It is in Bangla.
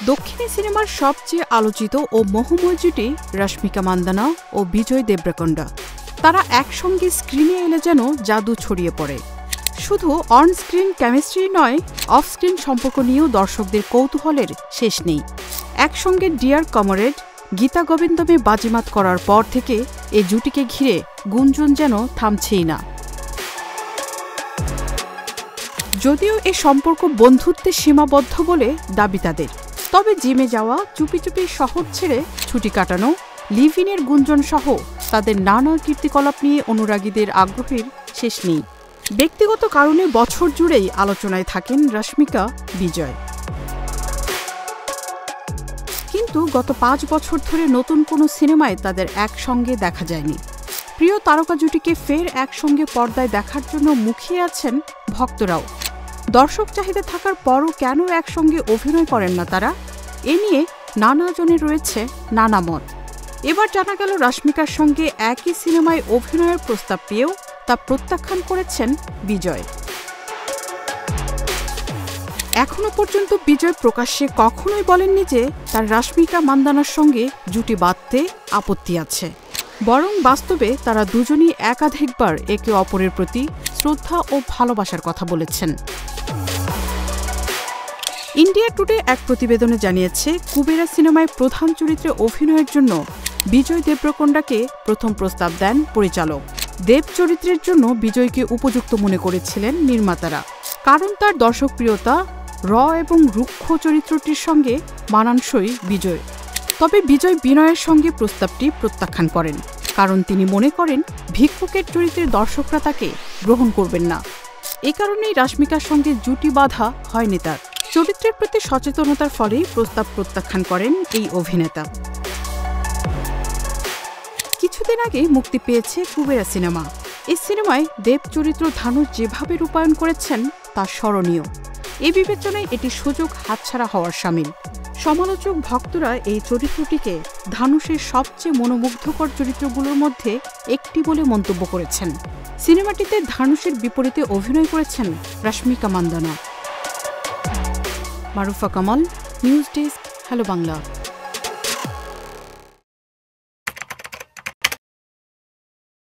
দক্ষিণী সিনেমার সবচেয়ে আলোচিত ও মোহময় জুটি রশ্মিকা মান্দানা ও বিজয় দেবরকোন্ডা। তারা একসঙ্গে স্ক্রিনে এলে যেন জাদু ছড়িয়ে পড়ে। শুধু অন স্ক্রিন কেমিস্ট্রি নয়, অফ স্ক্রিন সম্পর্ক নিয়েও দর্শকদের কৌতূহলের শেষ নেই। একসঙ্গে ডিয়ার কমরেড, গীতা গোবিন্দমে বাজিমাত করার পর থেকে এ জুটিকে ঘিরে গুঞ্জন যেন থামছেই না। যদিও এ সম্পর্ক বন্ধুত্বে সীমাবদ্ধ বলে দাবি তাদের, তবে জিমে যাওয়া, চুপি চুপি শহর ছেড়ে ছুটি কাটানো, লিভ ইনের গুঞ্জন সহ তাদের নানা কীর্তিকলাপ নিয়ে অনুরাগীদের আগ্রহের শেষ নেই। ব্যক্তিগত কারণে বছর জুড়েই আলোচনায় থাকেন রশ্মিকা, বিজয়। কিন্তু গত 5 বছর ধরে নতুন কোনো সিনেমায় তাদের একসঙ্গে দেখা যায়নি। প্রিয় তারকা জুটিকে ফের একসঙ্গে পর্দায় দেখার জন্য মুখিয়ে আছেন ভক্তরাও। দর্শক চাহিদা থাকার পরও কেন একসঙ্গে অভিনয় করেন না তারা? এ নিয়ে নানা জনের রয়েছে নানা মত। এবার জানা গেল রশ্মিকার সঙ্গে একই সিনেমায় অভিনয়ের প্রস্তাব পেয়েও তা প্রত্যাখ্যান করেছেন বিজয়। এখনো পর্যন্ত বিজয় প্রকাশ্যে কখনোই বলেননি যে তার রশ্মিকা মান্দানার সঙ্গে জুটি বাঁধতে আপত্তি আছে। বরং বাস্তবে তারা দুজনই একাধিকবার একে অপরের প্রতি শ্রদ্ধা ও ভালোবাসার কথা বলেছেন। ইন্ডিয়া টুডে এক প্রতিবেদনে জানিয়েছে, কুবেরা সিনেমায় প্রধান চরিত্রে অভিনয়ের জন্য বিজয় দেবরকোন্ডাকে প্রথম প্রস্তাব দেন পরিচালক। দেব চরিত্রের জন্য বিজয়কে উপযুক্ত মনে করেছিলেন নির্মাতারা, কারণ তার দর্শকপ্রিয়তা, র এবং রুক্ষ চরিত্রটির সঙ্গে মানানসই বিজয়। তবে বিজয় বিনয়ের সঙ্গে প্রস্তাবটি প্রত্যাখ্যান করেন, কারণ তিনি মনে করেন ভিক্ষুকের চরিত্রের দর্শকরা তাকে গ্রহণ করবেন না। এ কারণেই রশ্মিকার সঙ্গে জুটি বাঁধা হয়নি তার। চরিত্রের প্রতি সচেতনতার ফলেই প্রস্তাব প্রত্যাখ্যান করেন এই অভিনেতা। কিছুদিন আগে মুক্তি পেয়েছে কুবেরা সিনেমা। এই সিনেমায় দেব চরিত্র ধানুষ যেভাবে রূপায়ণ করেছেন তা স্মরণীয়। এ বিবেচনায় এটি সুযোগ হাতছাড়া হওয়ার শামিল। সমালোচক ভক্তরা এই চরিত্রটিকে ধানুষের সবচেয়ে মনোমুগ্ধকর চরিত্রগুলোর মধ্যে একটি বলে মন্তব্য করেছেন। সিনেমাটিতে ধানুষের বিপরীতে অভিনয় করেছেন Rashmika Mandanna. Marufa Kamal, news desk, hello Bangla.